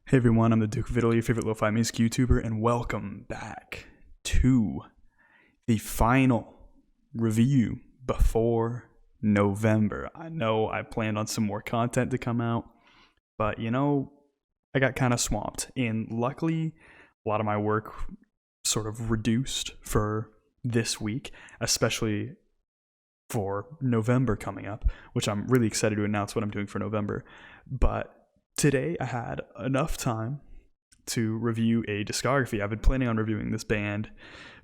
Hey everyone, I'm the Duke of Italy, your favorite lo-fi music YouTuber, and welcome back to the final review before November. I know I planned on some more content to come out, but I got kind of swamped, and luckily a lot of my work sort of reduced for this week, especially for November coming up, which I'm really excited to announce what I'm doing for November. But today I had enough time to review a discography. I've been planning on reviewing this band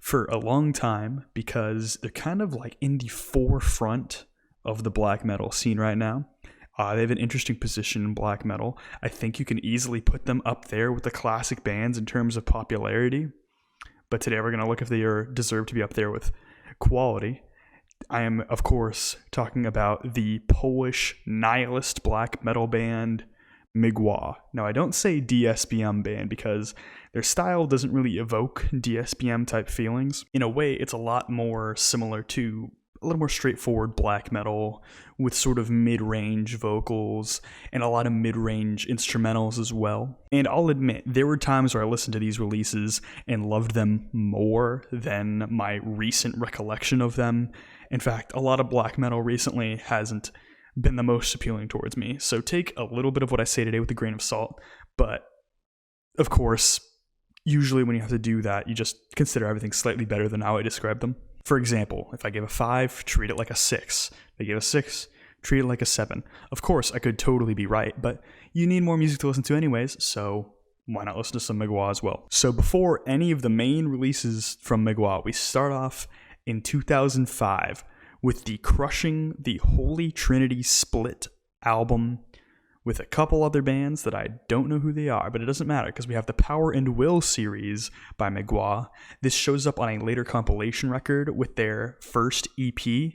for a long time because they're kind of like in the forefront of the black metal scene right now. They have an interesting position in black metal. I think you can easily put them up there with the classic bands in terms of popularity. But today we're going to look if they deserve to be up there with quality. I am, of course, talking about the Polish nihilist black metal band Mgła. Now, I don't say DSBM band because their style doesn't really evoke DSBM type feelings. In a way, it's a lot more similar to a little more straightforward black metal with sort of mid-range vocals and a lot of mid-range instrumentals as well. And I'll admit, there were times where I listened to these releases and loved them more than my recent recollection of them. In fact, a lot of black metal recently hasn't been the most appealing towards me. So take a little bit of what I say today with a grain of salt. But of course, usually when you have to do that, you just consider everything slightly better than how I describe them. For example, if I give a 5, treat it like a 6. If I give a 6, treat it like a 7. Of course, I could totally be right, but you need more music to listen to anyways, so why not listen to some Mgła as well? So before any of the main releases from Mgła, we start off in 2005 with the crushing The Holy Trinity Split album with a couple other bands that I don't know who they are, but it doesn't matter because we have the Power and Will series by Mgła. This shows up on a later compilation record with their first EP,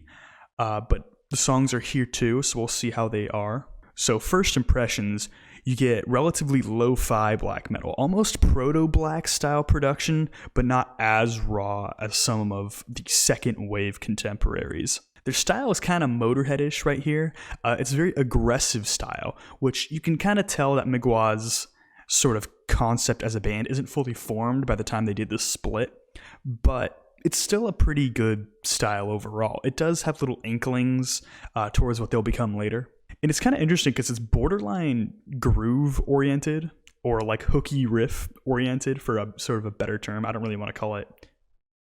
but the songs are here too, so we'll see how they are. So first impressions, you get relatively lo-fi black metal, almost proto-black style production, but not as raw as some of the second wave contemporaries. Their style is kind of Motorhead-ish right here. It's a very aggressive style, which you can kind of tell that Mgła's sort of concept as a band isn't fully formed by the time they did this split, but it's still a pretty good style overall. It does have little inklings towards what they'll become later. And it's kind of interesting because it's borderline groove-oriented or like hooky riff-oriented for a sort of a better term. I don't really want to call it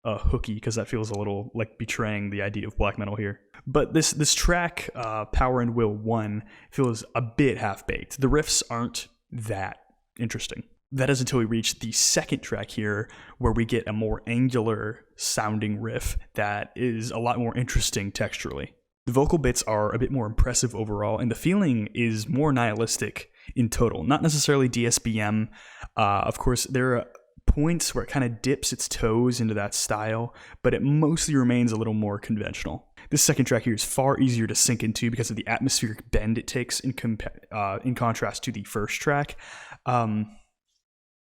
hooky because that feels a little like betraying the idea of black metal here. But this track, Power and Will 1, feels a bit half-baked. The riffs aren't that interesting. That is until we reach the second track here, where we get a more angular sounding riff that is a lot more interesting texturally. The vocal bits are a bit more impressive overall, and the feeling is more nihilistic in total. Not necessarily DSBM. Of course, there are points where it kind of dips its toes into that style, but it mostly remains a little more conventional. This second track here is far easier to sink into because of the atmospheric bend it takes in contrast to the first track.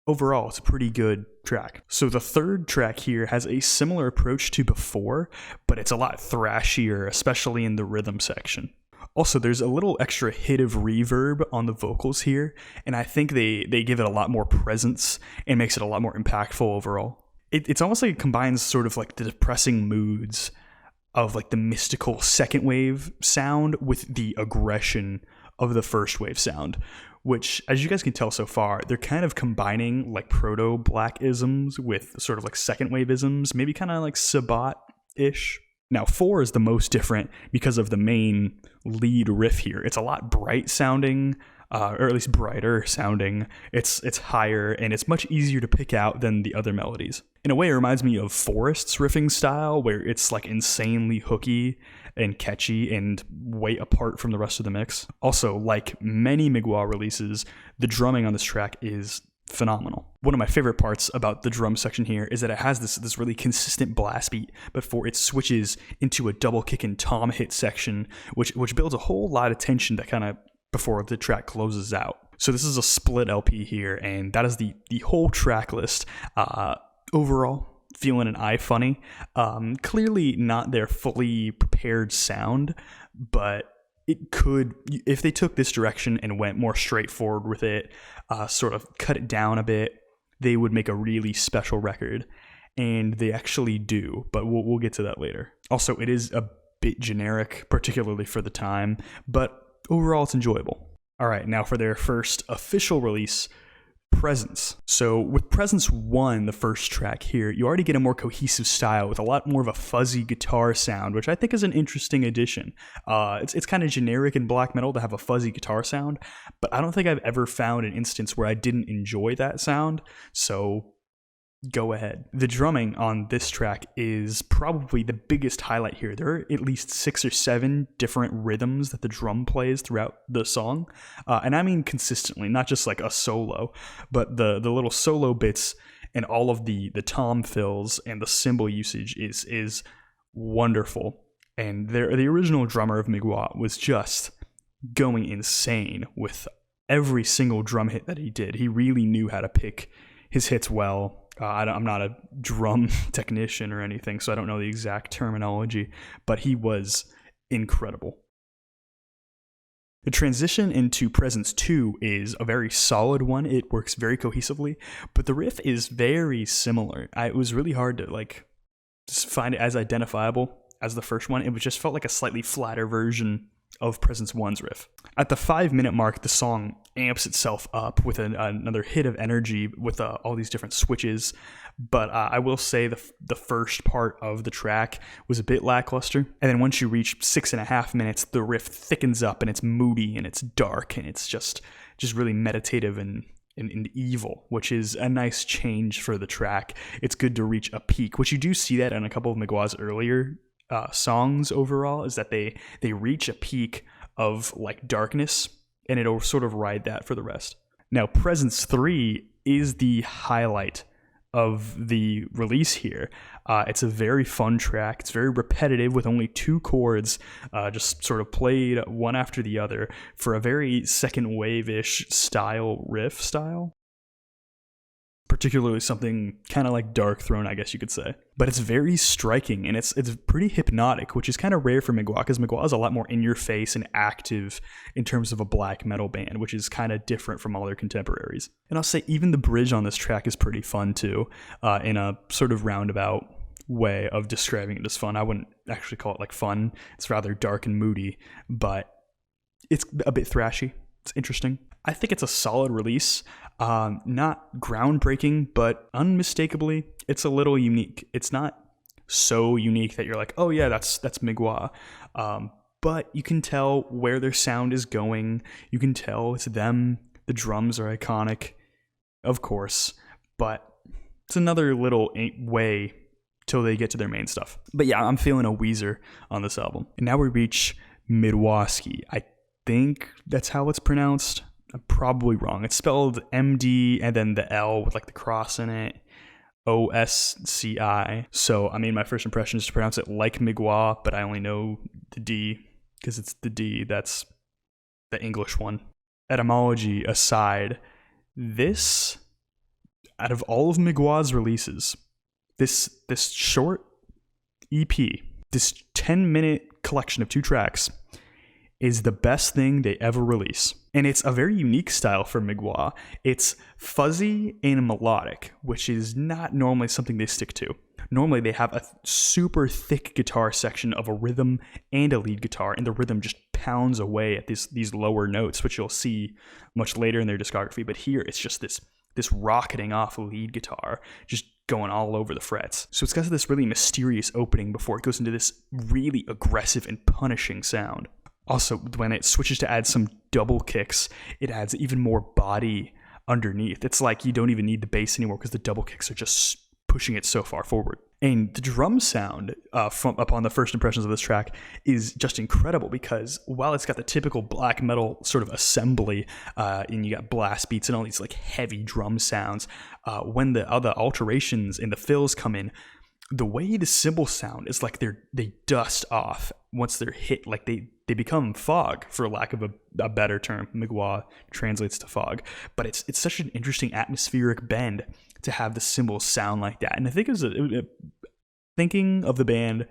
Overall, it's a pretty good track. So the third track here has a similar approach to before, but it's a lot thrashier, especially in the rhythm section. Also, there's a little extra hit of reverb on the vocals here, and I think they give it a lot more presence and makes it a lot more impactful overall. It's almost like it combines sort of like the depressing moods of like the mystical second wave sound with the aggression of the first wave sound, which, as you guys can tell so far, they're kind of combining like proto-black isms with sort of like second wave isms, maybe kind of like Sabbat-ish. Now, 4 is the most different because of the main lead riff here. It's a lot bright sounding, or at least brighter sounding. It's higher, and it's much easier to pick out than the other melodies. In a way, it reminds me of Forest's riffing style, where it's like insanely hooky and catchy and way apart from the rest of the mix. Also, like many Mgła releases, the drumming on this track is phenomenal. One of my favorite parts about the drum section here is that it has this really consistent blast beat before it switches into a double kick and tom hit section, which builds a whole lot of tension that kind of before the track closes out. So this is a split LP here, and that is the whole track list. Overall, feeling an eye funny. Clearly not their fully prepared sound, but it could, if they took this direction and went more straightforward with it, sort of cut it down a bit, they would make a really special record. And they actually do, but we'll get to that later. Also, it is a bit generic, particularly for the time, but overall it's enjoyable. All right, now for their first official release, Presence. So with Presence 1, the first track here, you already get a more cohesive style with a lot more of a fuzzy guitar sound, which I think is an interesting addition. It's kind of generic in black metal to have a fuzzy guitar sound, but I don't think I've ever found an instance where I didn't enjoy that sound, so go ahead. The drumming on this track is probably the biggest highlight here. There are at least 6 or 7 different rhythms that the drum plays throughout the song. And I mean consistently, not just like a solo, but the little solo bits and all of the tom fills and the cymbal usage is wonderful. And the original drummer of Mgła was just going insane with every single drum hit that he did. He really knew how to pick his hits well. I'm not a drum technician or anything, so I don't know the exact terminology, but he was incredible. The transition into Presence 2 is a very solid one. It works very cohesively, but the riff is very similar. It was really hard to just find it as identifiable as the first one. It just felt like a slightly flatter version of Presence 1's riff. At the 5-minute mark, the song amps itself up with another hit of energy with all these different switches, but I will say the first part of the track was a bit lackluster, and then once you reach 6.5 minutes, the riff thickens up and it's moody and it's dark and it's just really meditative and evil, which is a nice change for the track. It's good to reach a peak, which you do see that in a couple of Mgła's earlier songs overall, is that they reach a peak of like darkness and it'll sort of ride that for the rest. Now, Presence 3 is the highlight of the release here. It's a very fun track. It's very repetitive with only 2 chords, just sort of played one after the other for a very second wave-ish riff style. Particularly something kind of like Dark Throne, I guess you could say. But it's very striking, and it's pretty hypnotic, which is kind of rare for Mgła, because Mgła is a lot more in-your-face and active in terms of a black metal band, which is kind of different from all their contemporaries. And I'll say even the bridge on this track is pretty fun, too, in a sort of roundabout way of describing it as fun. I wouldn't actually call it like fun. It's rather dark and moody, but it's a bit thrashy. It's interesting. I think it's a solid release. Not groundbreaking, but unmistakably, it's a little unique. It's not so unique that you're like, oh yeah, that's Mgła. But you can tell where their sound is going. You can tell it's them. The drums are iconic, of course, but it's another little way till they get to their main stuff. But yeah, I'm feeling a Weezer on this album. And now we reach Mydwaski. I think that's how it's pronounced. I'm probably wrong. It's spelled MD and then the L with like the cross in it. OSCI. So, I mean, my first impression is to pronounce it like Mgła, but I only know the D because it's the D. That's the English one. Etymology aside, this, out of all of Mgła's releases, this short EP, this 10-minute collection of 2 tracks, is the best thing they ever release. And it's a very unique style for Mgła. It's fuzzy and melodic, which is not normally something they stick to. Normally they have a super thick guitar section of a rhythm and a lead guitar, and the rhythm just pounds away at these lower notes, which you'll see much later in their discography. But here it's just this rocketing off lead guitar, just going all over the frets. So it's got this really mysterious opening before it goes into this really aggressive and punishing sound. Also, when it switches to add some double kicks, it adds even more body underneath. It's like you don't even need the bass anymore because the double kicks are just pushing it so far forward. And the drum sound upon the first impressions of this track is just incredible, because while it's got the typical black metal sort of assembly, and you got blast beats and all these like heavy drum sounds, when the other alterations and the fills come in, the way the cymbals sound is like they dust off once they're hit. Like they become fog, for lack of a better term. Mgła translates to fog, but it's such an interesting atmospheric bend to have the cymbals sound like that. And I think thinking of the band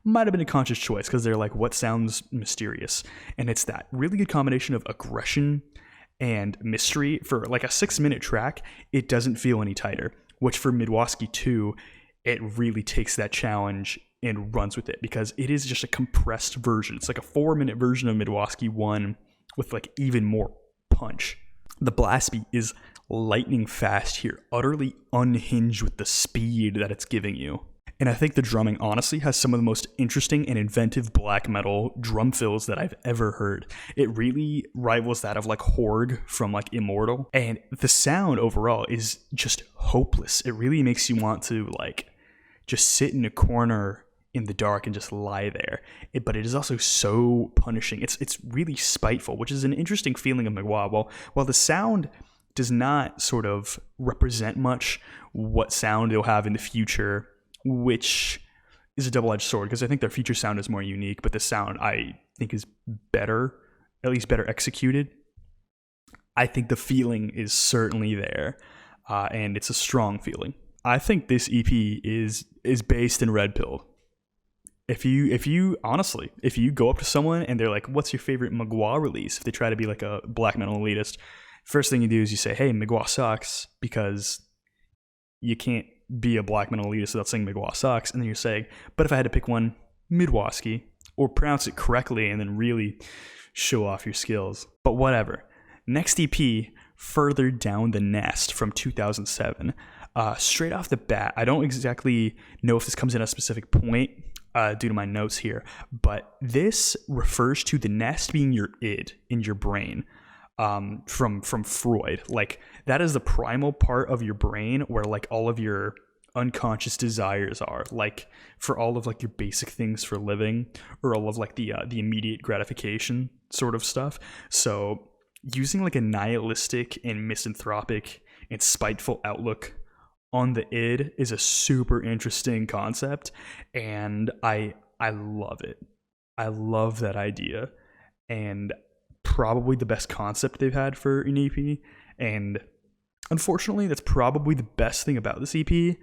might have been a conscious choice because they're like, what sounds mysterious? And it's that really good combination of aggression and mystery. For like a 6-minute track, it doesn't feel any tighter, which for Mgła 2, it really takes that challenge and runs with it because it is just a compressed version. It's like a 4-minute version of Mgła 1 with like even more punch. The blast beat is lightning fast here, utterly unhinged with the speed that it's giving you. And I think the drumming honestly has some of the most interesting and inventive black metal drum fills that I've ever heard. It really rivals that of like Horg from like Immortal. And the sound overall is just hopeless. It really makes you want to like just sit in a corner in the dark and just lie there. But it is also so punishing. It's really spiteful, which is an interesting feeling of Mgła. While the sound does not sort of represent much what sound they'll have in the future, which is a double-edged sword because I think their future sound is more unique, but the sound I think is better, at least better executed. I think the feeling is certainly there, and it's a strong feeling. I think this EP is based in Red Pill. If you honestly, if you go up to someone and they're like, what's your favorite Mgła release? If they try to be like a black metal elitist, first thing you do is you say, hey, Mgła sucks, because you can't be a black metal elitist without saying Mgła sucks. And then you're saying, but if I had to pick one, Mgła, or pronounce it correctly and then really show off your skills. But whatever. Next EP, Further Down the Nest from 2007. Straight off the bat, I don't exactly know if this comes in at a specific point due to my notes here, but this refers to the nest being your id in your brain. From Freud. Like, that is the primal part of your brain where like all of your unconscious desires are, like for all of like your basic things for living, or all of like the immediate gratification sort of stuff. So using like a nihilistic and misanthropic and spiteful outlook on the id is a super interesting concept, and I love it. I love that idea, and probably the best concept they've had for an EP, and unfortunately that's probably the best thing about this EP.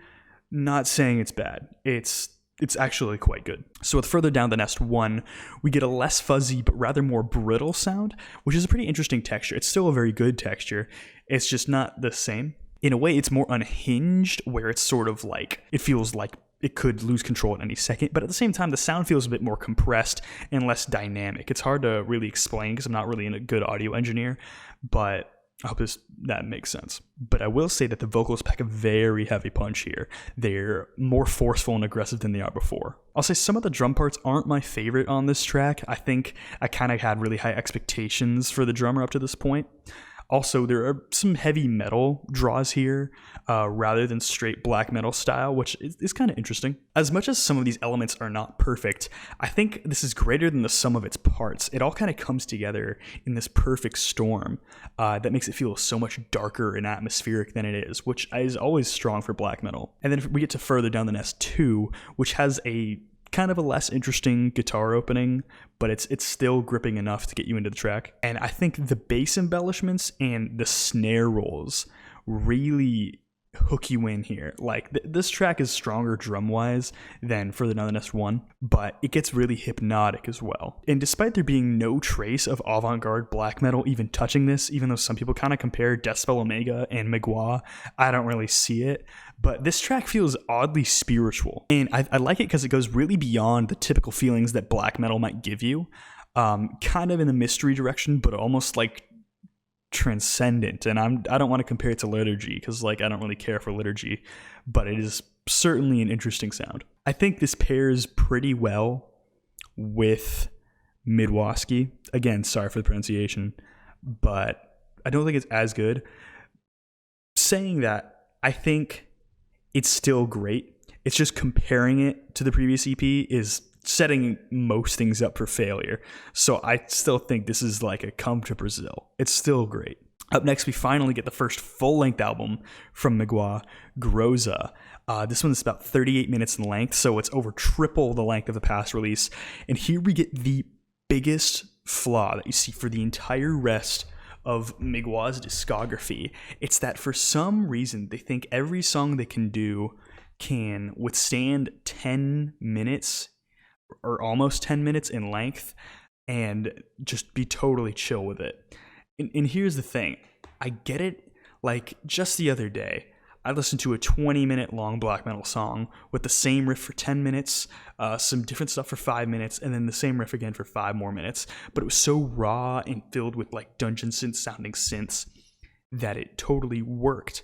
Not saying it's bad, it's actually quite good. So with Further Down the Nest 1, we get a less fuzzy but rather more brittle sound, which is a pretty interesting texture. It's still a very good texture, it's just not the same. In a way, it's more unhinged, where it's sort of like, it feels like it could lose control at any second, but at the same time, the sound feels a bit more compressed and less dynamic. It's hard to really explain because I'm not really a good audio engineer, but I hope that makes sense. But I will say that the vocals pack a very heavy punch here. They're more forceful and aggressive than they are before. I'll say some of the drum parts aren't my favorite on this track. I think I kind of had really high expectations for the drummer up to this point. Also, there are some heavy metal draws here rather than straight black metal style, which is kind of interesting. As much as some of these elements are not perfect, I think this is greater than the sum of its parts. It all kind of comes together in this perfect storm that makes it feel so much darker and atmospheric than it is, which is always strong for black metal. And then we get to Further Down the Nest 2, which has a kind of a less interesting guitar opening, but it's still gripping enough to get you into the track. And I think the bass embellishments and the snare rolls really hook you in here. Like, this track is stronger drum-wise than Further Down the Nest 1, but it gets really hypnotic as well. And despite there being no trace of avant-garde black metal even touching this, even though some people kind of compare Deathspell Omega and Mgła, I don't really see it. But this track feels oddly spiritual, and I like it because it goes really beyond the typical feelings that black metal might give you, kind of in the mystery direction, but almost like transcendent. And I don't want to compare it to liturgy because like I don't really care for liturgy, but it is certainly an interesting sound. I think this pairs pretty well with Mgła. Again, sorry for the pronunciation, but I don't think it's as good. Saying that, I think it's still great. It's just comparing it to the previous EP is setting most things up for failure. So I still think this is like a come to Brazil. It's still great. Up next, we finally get the first full-length album from Mgła, Groza. This one's about 38 minutes in length, so it's over triple the length of the past release. And here we get the biggest flaw that you see for the entire rest of Mgła's discography. It's that for some reason they think every song they can do can withstand 10 minutes or almost 10 minutes in length and just be totally chill with it. And here's the thing. I get it. Like, just the other day, I listened to a 20-minute long black metal song with the same riff for 10 minutes, some different stuff for 5 minutes, and then the same riff again for 5 more minutes. But it was so raw and filled with like dungeon synth sounding synths that it totally worked.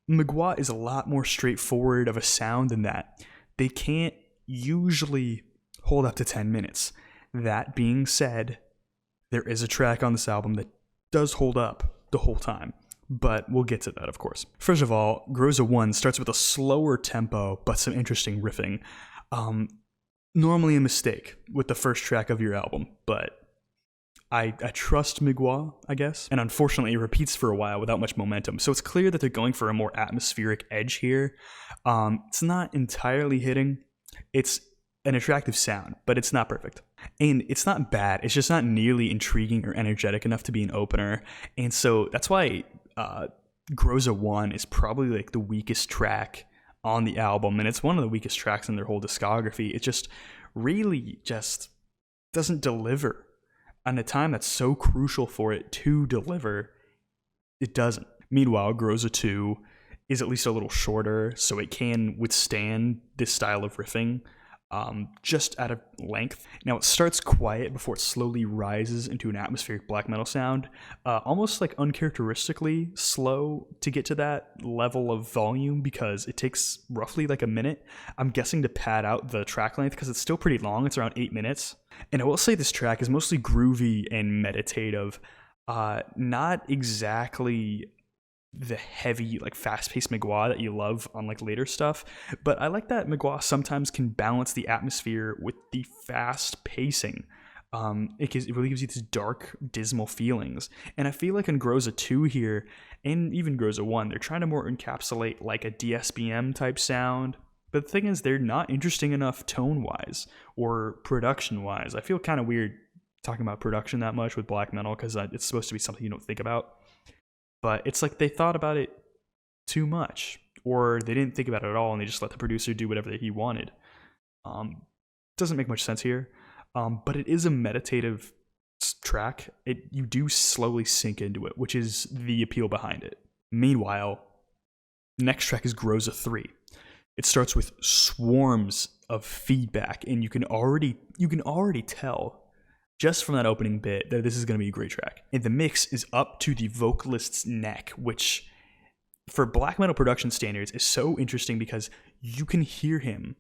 Mgła is a lot more straightforward of a sound than that. They can't usually hold up to 10 minutes. That being said, there is a track on this album that does hold up the whole time, but we'll get to that, of course. First of all, Groza 1 starts with a slower tempo, but some interesting riffing. Normally a mistake with the first track of your album, but I trust Mgła, I guess. And unfortunately, it repeats for a while without much momentum. So it's clear that they're going for a more atmospheric edge here. It's not entirely hitting. It's an attractive sound, but it's not perfect. And it's not bad. It's just not nearly intriguing or energetic enough to be an opener. And so that's why Groza 1 is probably like the weakest track on the album. And it's one of the weakest tracks in their whole discography. It just really just doesn't deliver. On a time that's so crucial for it to deliver, it doesn't. Meanwhile, Groza 2 is at least a little shorter, so it can withstand this style of riffing just out of length. Now, it starts quiet before it slowly rises into an atmospheric black metal sound, almost like uncharacteristically slow to get to that level of volume because it takes roughly like a minute, I'm guessing, to pad out the track length because it's still pretty long. It's around 8 minutes. And I will say this track is mostly groovy and meditative, not exactly the heavy, like fast-paced Mgła that you love on like later stuff, but I like that Mgła sometimes can balance the atmosphere with the fast pacing. It really gives you these dark, dismal feelings, and I feel like in Groza 2 here, and even Groza 1, they're trying to more encapsulate like a DSBM type sound. But the thing is, they're not interesting enough tone-wise or production-wise. I feel kind of weird talking about production that much with black metal because it's supposed to be something you don't think about. But it's like they thought about it too much, or they didn't think about it at all, and they just let the producer do whatever he wanted. Doesn't make much sense here, but it is a meditative track. You do slowly sink into it, which is the appeal behind it. Meanwhile, the next track is Groza 3. It starts with swarms of feedback, and you can already tell just from that opening bit that this is going to be a great track. And the mix is up to the vocalist's neck, which for black metal production standards is so interesting because you can hear him,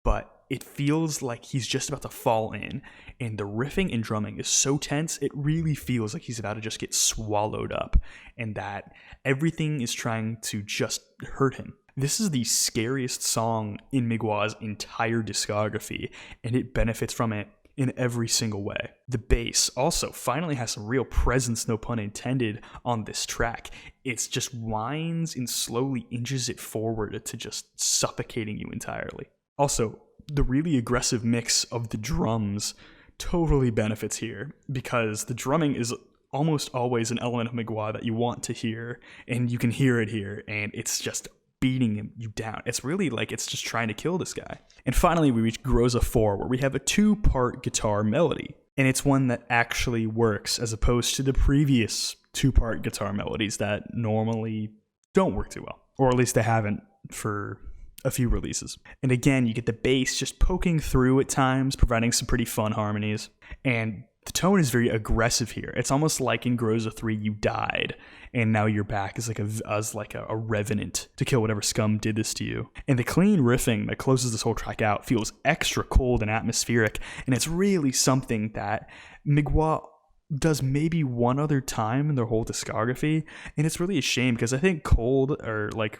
but it feels like he's just about to fall in. And the riffing and drumming is so tense, it really feels like he's about to just get swallowed up, and that everything is trying to just hurt him. This is the scariest song in Mgła's entire discography, and it benefits from it in every single way. The bass also finally has some real presence, no pun intended, on this track. It's just whines and slowly inches it forward to just suffocating you entirely. Also, the really aggressive mix of the drums totally benefits here, because the drumming is almost always an element of Mgła that you want to hear, and you can hear it here, and it's just beating you down. It's really like it's just trying to kill this guy. And finally, we reach Groza 4, where we have a 2-part guitar melody. And it's one that actually works, as opposed to the previous 2-part guitar melodies that normally don't work too well. Or at least they haven't for a few releases. And again, you get the bass just poking through at times, providing some pretty fun harmonies. And the tone is very aggressive here. It's almost like in Groza 3 you died, and now you're back as a revenant to kill whatever scum did this to you. And the clean riffing that closes this whole track out feels extra cold and atmospheric, and it's really something that Mgła does maybe one other time in their whole discography, and it's really a shame because I think cold or like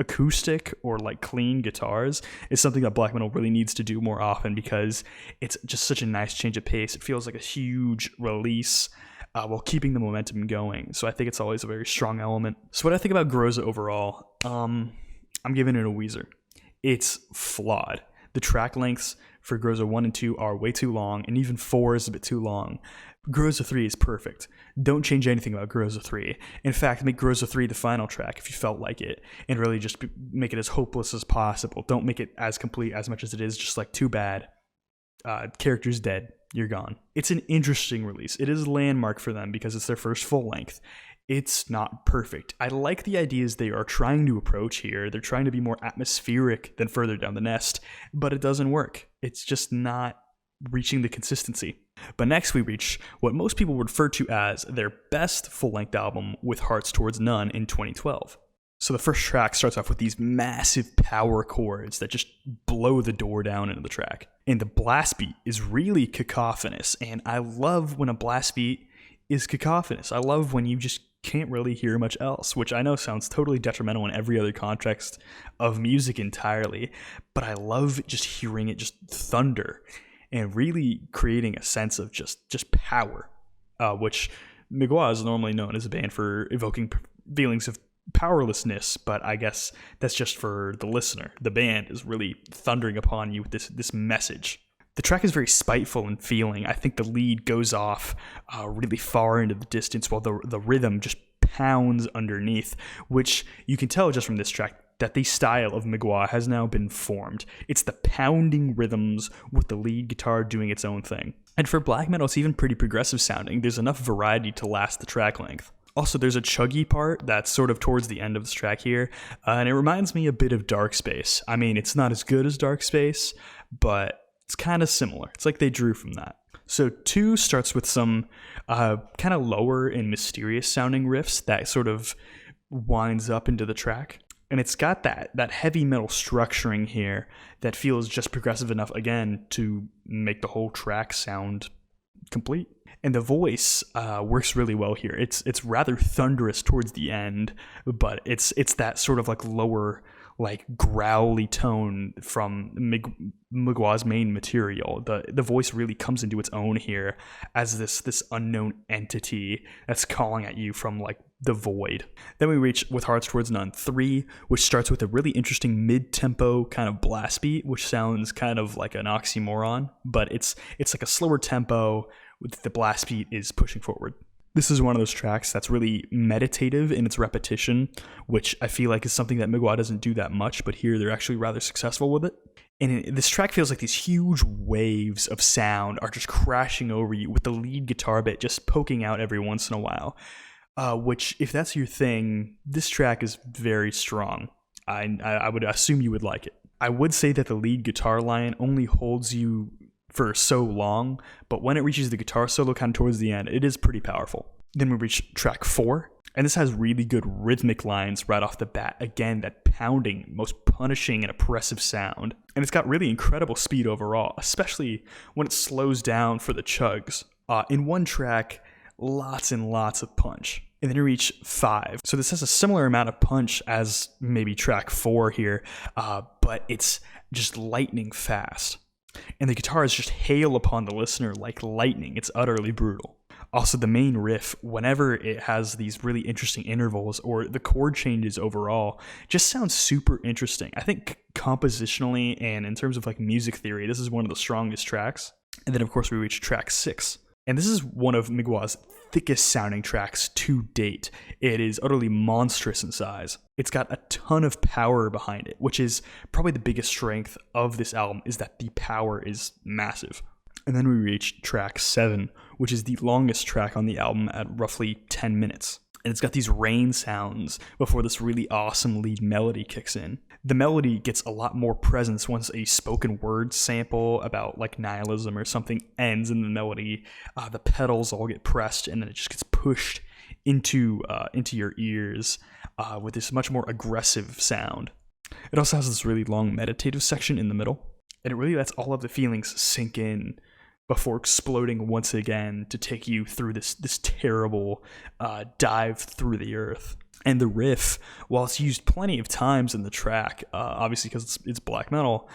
acoustic or like clean guitars is something that black metal really needs to do more often, because it's just such a nice change of pace. It feels like a huge release while keeping the momentum going. So I think it's always a very strong element. So what I think about Groza overall, I'm giving it a Weezer. It's flawed. The track lengths for Groza 1 and 2 are way too long, and even 4 is a bit too long. Groza 3 is perfect. Don't change anything about Groza 3. In fact, make Groza 3 the final track if you felt like it, and really just make it as hopeless as possible. Don't make it as complete as much as it is, just like too bad. character's dead, you're gone. It's an interesting release. It is a landmark for them because it's their first full length. It's not perfect. I like the ideas they are trying to approach here. They're trying to be more atmospheric than Further Down the Nest, but it doesn't work. It's just not reaching the consistency. But next we reach what most people would refer to as their best full-length album, With Hearts Towards None, in 2012. So the first track starts off with these massive power chords that just blow the door down into the track. And the blast beat is really cacophonous, and I love when a blast beat is cacophonous. I love when you just can't really hear much else, which I know sounds totally detrimental in every other context of music entirely, but I love just hearing it just thunder and really creating a sense of just power, which Mgła is normally known as a band for evoking feelings of powerlessness, but I guess that's just for the listener. The band is really thundering upon you with this message. The track is very spiteful in feeling. I think the lead goes off really far into the distance while the rhythm just pounds underneath, which you can tell just from this track that the style of Mgła has now been formed. It's the pounding rhythms with the lead guitar doing its own thing. And for black metal, it's even pretty progressive sounding. There's enough variety to last the track length. Also, there's a chuggy part that's sort of towards the end of this track here, and it reminds me a bit of Dark Space. I mean, it's not as good as Dark Space, but it's kind of similar. It's like they drew from that. So 2 starts with some kind of lower and mysterious sounding riffs that sort of winds up into the track. And it's got that heavy metal structuring here that feels just progressive enough, again, to make the whole track sound complete. And the voice works really well here. It's rather thunderous towards the end, but it's that sort of like lower, like growly tone from Mgła's main material. The voice really comes into its own here as this unknown entity that's calling at you from like the void. Then we reach With Hearts Towards None 3, which starts with a really interesting mid-tempo kind of blast beat, which sounds kind of like an oxymoron, but it's like a slower tempo with the blast beat is pushing forward. This is one of those tracks that's really meditative in its repetition, which I feel like is something that Mgła doesn't do that much, but here they're actually rather successful with it. And this track feels like these huge waves of sound are just crashing over you with the lead guitar bit just poking out every once in a while, which, if that's your thing, this track is very strong. I would assume you would like it. I would say that the lead guitar line only holds you for so long, but when it reaches the guitar solo kind of towards the end, it is pretty powerful. Then we reach track 4, and this has really good rhythmic lines right off the bat. Again, that pounding, most punishing and oppressive sound. And it's got really incredible speed overall, especially when it slows down for the chugs. In one track, lots and lots of punch. And then we reach 5. So this has a similar amount of punch as maybe track 4 here, but it's just lightning fast. And the guitars just hail upon the listener like lightning. It's utterly brutal. Also, the main riff, whenever it has these really interesting intervals or the chord changes overall, just sounds super interesting. I think compositionally and in terms of like music theory, this is one of the strongest tracks. And then, of course, we reach track 6. And this is one of Mgła's thickest sounding tracks to date. It is utterly monstrous in size. It's got a ton of power behind it, which is probably the biggest strength of this album, is that the power is massive. And then we reach track 7, which is the longest track on the album at roughly 10 minutes. And it's got these rain sounds before this really awesome lead melody kicks in. The melody gets a lot more presence once a spoken word sample about like nihilism or something ends in the melody. The pedals all get pressed and then it just gets pushed into your ears with this much more aggressive sound. It also has this really long meditative section in the middle, and it really lets all of the feelings sink in before exploding once again to take you through this terrible dive through the earth. And the riff, while it's used plenty of times in the track, obviously because it's black metal,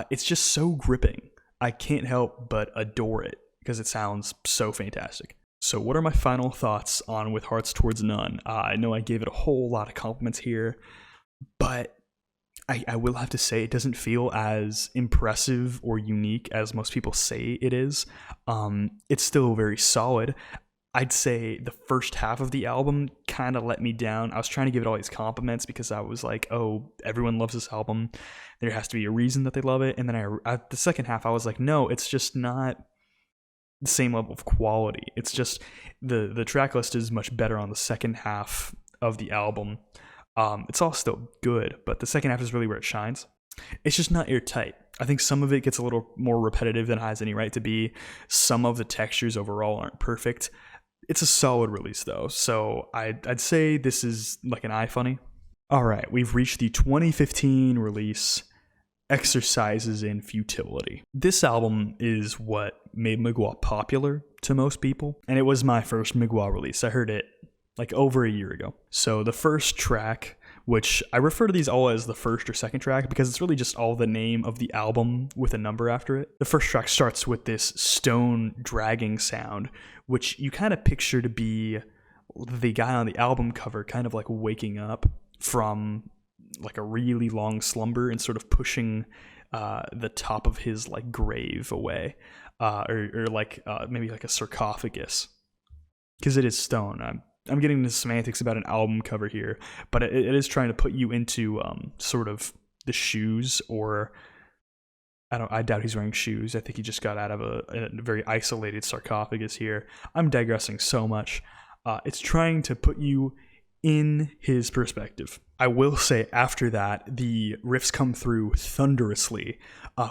it's just so gripping. I can't help but adore it because it sounds so fantastic. So what are my final thoughts on With Hearts Towards None? I know I gave it a whole lot of compliments here, but I will have to say it doesn't feel as impressive or unique as most people say it is. It's still very solid. I'd say the first half of the album kind of let me down. I was trying to give it all these compliments because I was like, oh, everyone loves this album. There has to be a reason that they love it. And then the second half, I was like, no, it's just not the same level of quality. It's just the track list is much better on the second half of the album. It's all still good, but the second half is really where it shines. It's just not airtight. I think some of it gets a little more repetitive than it has any right to be. Some of the textures overall aren't perfect. It's a solid release though, so I'd say this is like an iFunny. Alright, we've reached the 2015 release, Exercises in Futility. This album is what made Mgła popular to most people, and it was my first Mgła release. I heard it like over a year ago. So the first track, which I refer to these all as the first or second track because it's really just all the name of the album with a number after it. The first track starts with this stone dragging sound, which you kind of picture to be the guy on the album cover kind of like waking up from like a really long slumber and sort of pushing the top of his like grave away, or like maybe like a sarcophagus, because it is stone. I'm getting into semantics about an album cover here, but it is trying to put you into sort of the shoes, or I doubt he's wearing shoes. I think he just got out of a very isolated sarcophagus here. I'm digressing so much. It's trying to put you in his perspective. I will say after that, the riffs come through thunderously,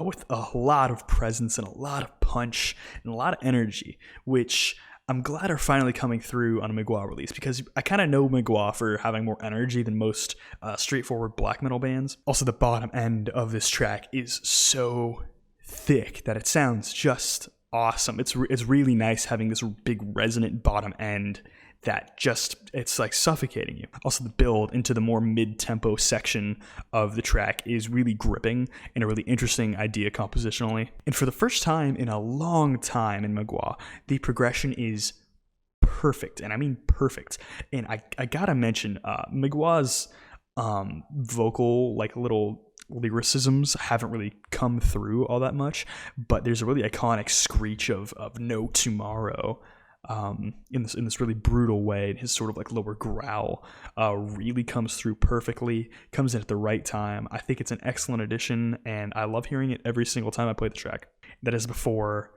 with a lot of presence and a lot of punch and a lot of energy, which I'm glad are finally coming through on a Mgła release, because I kind of know Mgła for having more energy than most straightforward black metal bands. Also, the bottom end of this track is so thick that it sounds just awesome. It's really nice having this big resonant bottom end that just, it's like suffocating you. Also, the build into the more mid-tempo section of the track is really gripping and a really interesting idea compositionally. And for the first time in a long time in Mgła, the progression is perfect, and I mean perfect. And I gotta mention, Mgła's vocal, like little lyricisms haven't really come through all that much, but there's a really iconic screech of no tomorrow in this really brutal way, and his sort of like lower growl really comes through perfectly, comes in at the right time. I think it's an excellent addition, and I love hearing it every single time I play the track. That is before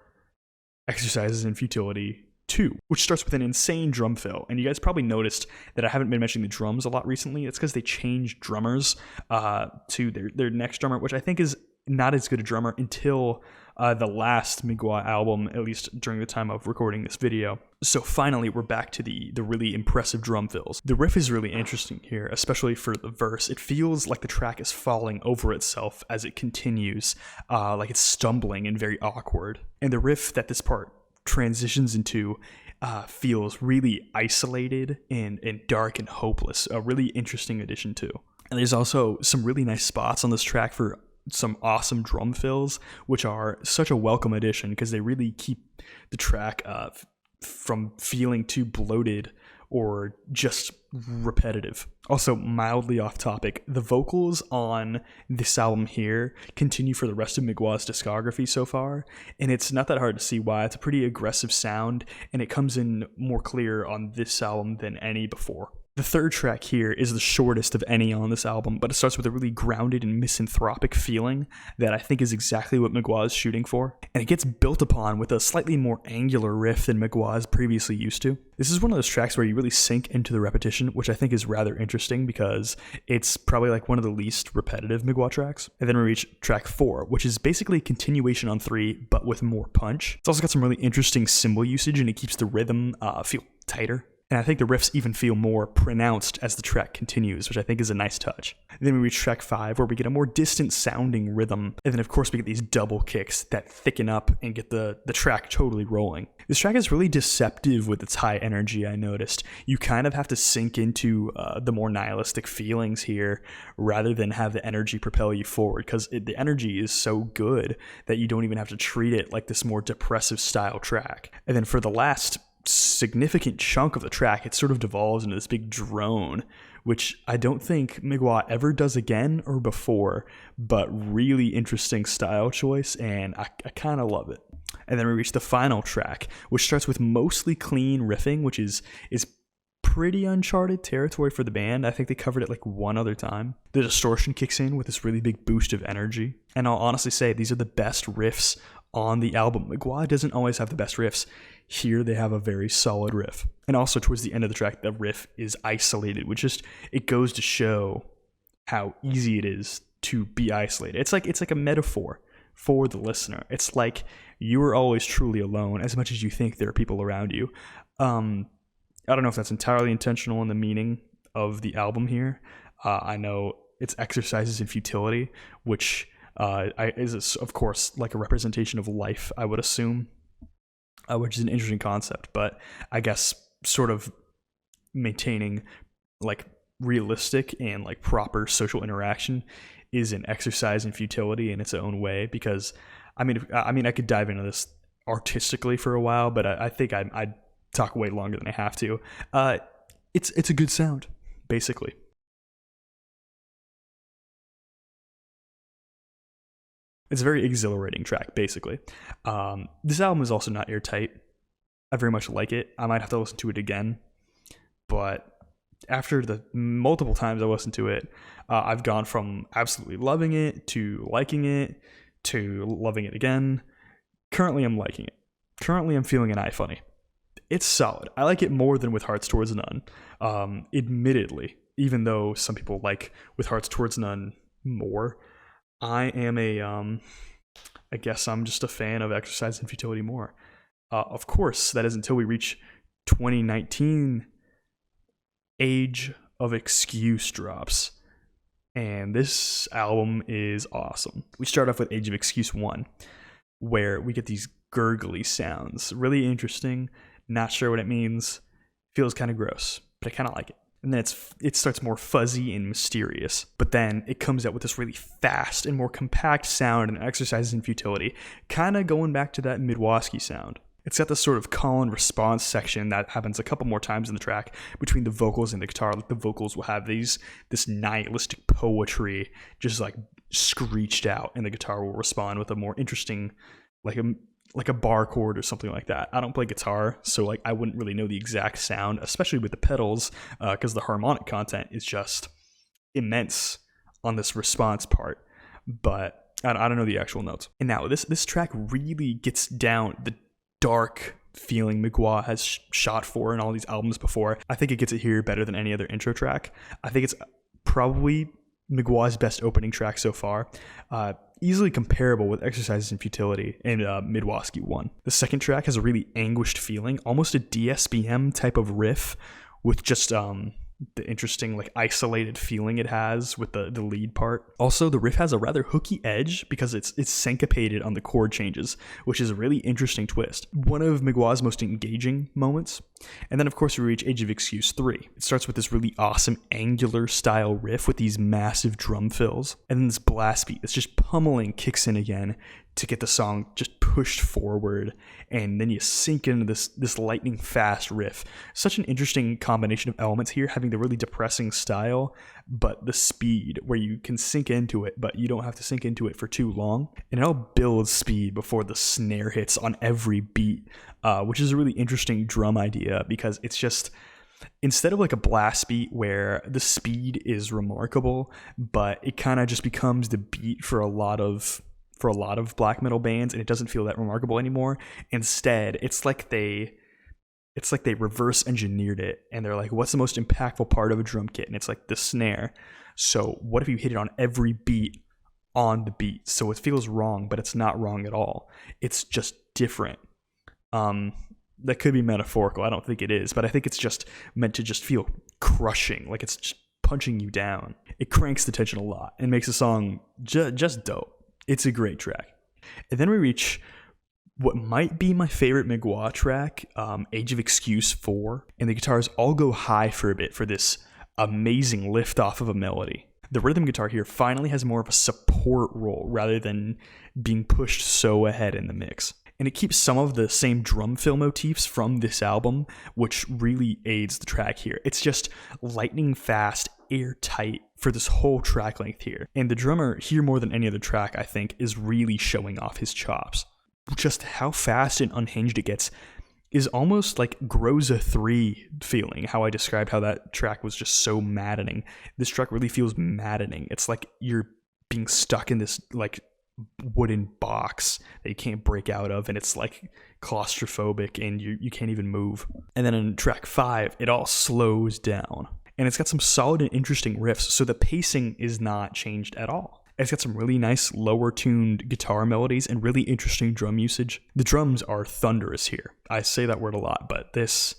Exercises in Futility 2, which starts with an insane drum fill. And you guys probably noticed that I haven't been mentioning the drums a lot recently. It's because they changed drummers to their next drummer, which I think is not as good a drummer until the last Mgła album, at least during the time of recording this video. So finally, we're back to the really impressive drum fills. The riff is really interesting here, especially for the verse. It feels like the track is falling over itself as it continues, like it's stumbling and very awkward. And the riff that this part transitions into feels really isolated and dark and hopeless. A really interesting addition too. And there's also some really nice spots on this track for some awesome drum fills, which are such a welcome addition because they really keep the track from feeling too bloated or just repetitive. Also, mildly off topic, the vocals on this album here continue for the rest of Mgła's discography so far, and it's not that hard to see why. It's a pretty aggressive sound, and it comes in more clear on this album than any before. The third track here is the shortest of any on this album, but it starts with a really grounded and misanthropic feeling that I think is exactly what Mgła is shooting for. And it gets built upon with a slightly more angular riff than Mgła is previously used to. This is one of those tracks where you really sink into the repetition, which I think is rather interesting because it's probably like one of the least repetitive Mgła tracks. And then we reach track 4, which is basically a continuation on 3, but with more punch. It's also got some really interesting cymbal usage, and it keeps the rhythm feel tighter. And I think the riffs even feel more pronounced as the track continues, which I think is a nice touch. And then we reach track 5, where we get a more distant sounding rhythm. And then of course we get these double kicks that thicken up and get the track totally rolling. This track is really deceptive with its high energy, I noticed. You kind of have to sink into the more nihilistic feelings here rather than have the energy propel you forward, because the energy is so good that you don't even have to treat it like this more depressive style track. And then for the last significant chunk of the track, it sort of devolves into this big drone, which I don't think Mgła ever does again or before, but really interesting style choice, and I kind of love it. And then we reach the final track, which starts with mostly clean riffing, which is pretty uncharted territory for the band. I think they covered it like one other time. The distortion kicks in with this really big boost of energy, and I'll honestly say these are the best riffs on the album. Mgła doesn't always have the best riffs. Here they have a very solid riff. And also towards the end of the track, the riff is isolated, which just, it goes to show how easy it is to be isolated. It's like a metaphor for the listener. It's like you are always truly alone as much as you think there are people around you. I don't know if that's entirely intentional in the meaning of the album here. I know it's Exercises in Futility, which is, of course, like a representation of life, I would assume, which is an interesting concept. But I guess sort of maintaining like realistic and like proper social interaction is an exercise in futility in its own way. Because I mean, I could dive into this artistically for a while, but I think I'd talk way longer than I have to. It's a good sound, basically. It's a very exhilarating track, basically. This album is also not airtight. I very much like it. I might have to listen to it again, but after the multiple times I listened to it, I've gone from absolutely loving it to liking it to loving it again. Currently, I'm liking it. Currently, I'm feeling an eye funny. It's solid. I like it more than With Hearts Towards None. Admittedly, even though some people like With Hearts Towards None more, I am I guess I'm just a fan of Exercise in Futility more. Of course, that is until we reach 2019. Age of Excuse drops, and this album is awesome. We start off with Age of Excuse 1, where we get these gurgly sounds. Really interesting. Not sure what it means. Feels kind of gross, but I kind of like it. And then it starts more fuzzy and mysterious. But then it comes out with this really fast and more compact sound and Exercises in Futility, kind of going back to that Mgła sound. It's got this sort of call and response section that happens a couple more times in the track between the vocals and the guitar. Like the vocals will have this nihilistic poetry just like screeched out, and the guitar will respond with a more interesting, like a bar chord or something like that. I don't play guitar, so like I wouldn't really know the exact sound, especially with the pedals, because the harmonic content is just immense on this response part. But I don't know the actual notes. And now this track really gets down the dark feeling Mgła has shot for in all these albums before. I think it gets it here better than any other intro track. I think it's probably Mgła's best opening track so far. Easily comparable with Exercises in Futility and Mgła 1. The second track has a really anguished feeling, almost a DSBM type of riff, with just the interesting like isolated feeling it has with the lead part. Also, the riff has a rather hooky edge because it's syncopated on the chord changes, which is a really interesting twist. One of Mgła's most engaging moments. And then of course we reach Age of Excuse 3. It starts with this really awesome angular style riff with these massive drum fills, and then this blast beat that's just pummeling kicks in again to get the song just pushed forward, and then you sink into this lightning fast riff. Such an interesting combination of elements here, having the really depressing style but the speed where you can sink into it, but you don't have to sink into it for too long, and it all builds speed before the snare hits on every beat, which is a really interesting drum idea, because it's just, instead of like a blast beat where the speed is remarkable but it kind of just becomes the beat for a lot of black metal bands, and it doesn't feel that remarkable anymore. Instead, it's like they reverse engineered it, and they're like, what's the most impactful part of a drum kit? And it's like the snare. So what if you hit it on every beat on the beat? So it feels wrong, but it's not wrong at all. It's just different. That could be metaphorical. I don't think it is, but I think it's just meant to just feel crushing, like it's just punching you down. It cranks the tension a lot and makes the song just dope. It's a great track. And then we reach what might be my favorite Mgła track, Age of Excuse 4. And the guitars all go high for a bit for this amazing lift off of a melody. The rhythm guitar here finally has more of a support role rather than being pushed so ahead in the mix. And it keeps some of the same drum fill motifs from this album, which really aids the track here. It's just lightning fast, airtight for this whole track length here. And the drummer here, more than any other track, I think, is really showing off his chops. Just how fast and unhinged it gets is almost like Groza 3 feeling, how I described how that track was just so maddening. This track really feels maddening. It's like you're being stuck in this like wooden box that you can't break out of, and it's like claustrophobic and you can't even move. And then in track 5, it all slows down. And it's got some solid and interesting riffs, so the pacing is not changed at all. It's got some really nice lower tuned guitar melodies and really interesting drum usage. The drums are thunderous here. I say that word a lot, but this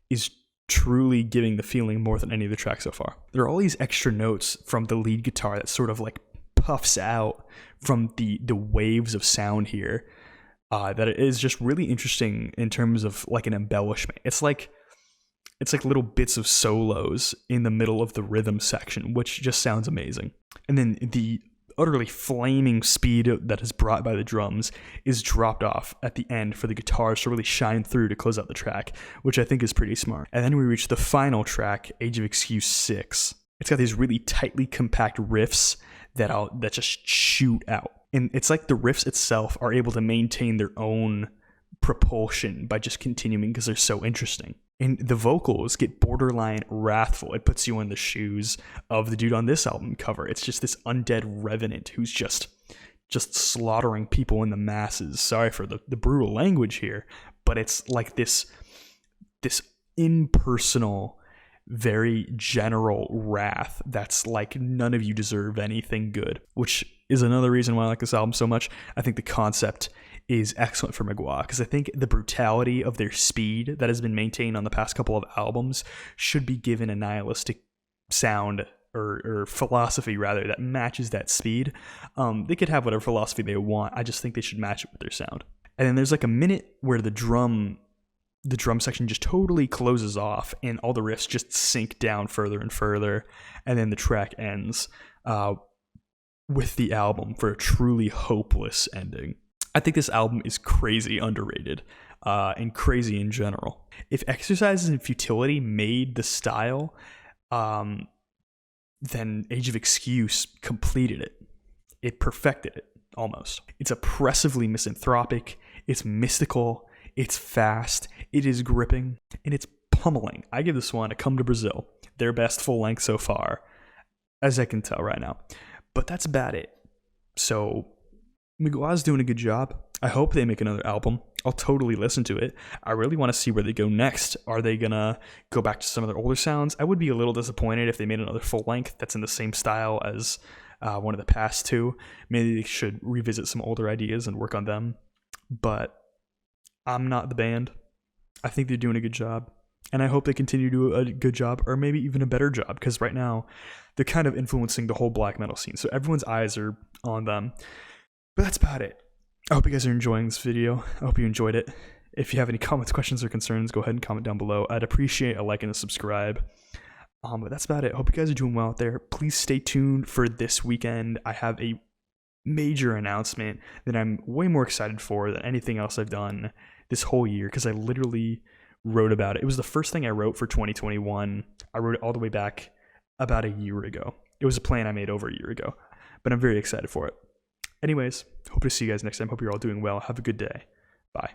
is truly giving the feeling more than any of the tracks so far. There are all these extra notes from the lead guitar that sort of like puffs out from the waves of sound here, that it is just really interesting in terms of like an embellishment. It's like little bits of solos in the middle of the rhythm section, which just sounds amazing. And then the utterly flaming speed that is brought by the drums is dropped off at the end for the guitars to really shine through to close out the track, which I think is pretty smart. And then we reach the final track, Age of Excuse 6. It's got these really tightly compact riffs that just shoot out. And it's like the riffs itself are able to maintain their own propulsion by just continuing because they're so interesting. And the vocals get borderline wrathful. It puts you in the shoes of the dude on this album cover. It's just this undead revenant who's just slaughtering people in the masses. Sorry for the brutal language here, but it's like this impersonal, very general wrath that's like, none of you deserve anything good, which is another reason why I like this album so much. I think the concept is excellent for Mgła, because I think the brutality of their speed that has been maintained on the past couple of albums should be given a nihilistic sound or philosophy rather that matches that speed. They could have whatever philosophy they want. I just think they should match it with their sound. And then there's like a minute where the drum section just totally closes off and all the riffs just sink down further and further, and then the track ends with the album for a truly hopeless ending. I think this album is crazy underrated, and crazy in general. If Exercises in Futility made the style, then Age of Excuse completed it. It perfected it, almost. It's oppressively misanthropic, it's mystical, it's fast, it is gripping, and it's pummeling. I give this one a Come to Brazil, their best full length so far, as I can tell right now. But that's about it. So Mgła's doing a good job. I hope they make another album. I'll totally listen to it. I really want to see where they go next. Are they gonna go back to some of their older sounds? I would be a little disappointed if they made another full length that's in the same style as one of the past two. Maybe they should revisit some older ideas and work on them. But I'm not the band. I think they're doing a good job. And I hope they continue to do a good job, or maybe even a better job, because right now they're kind of influencing the whole black metal scene. So everyone's eyes are on them. But that's about it. I hope you guys are enjoying this video. I hope you enjoyed it. If you have any comments, questions, or concerns, go ahead and comment down below. I'd appreciate a like and a subscribe. But that's about it. I hope you guys are doing well out there. Please stay tuned for this weekend. I have a major announcement that I'm way more excited for than anything else I've done this whole year, because I literally wrote about it. It was the first thing I wrote for 2021. I wrote it all the way back about a year ago. It was a plan I made over a year ago, but I'm very excited for it. Anyways, hope to see you guys next time. Hope you're all doing well. Have a good day. Bye.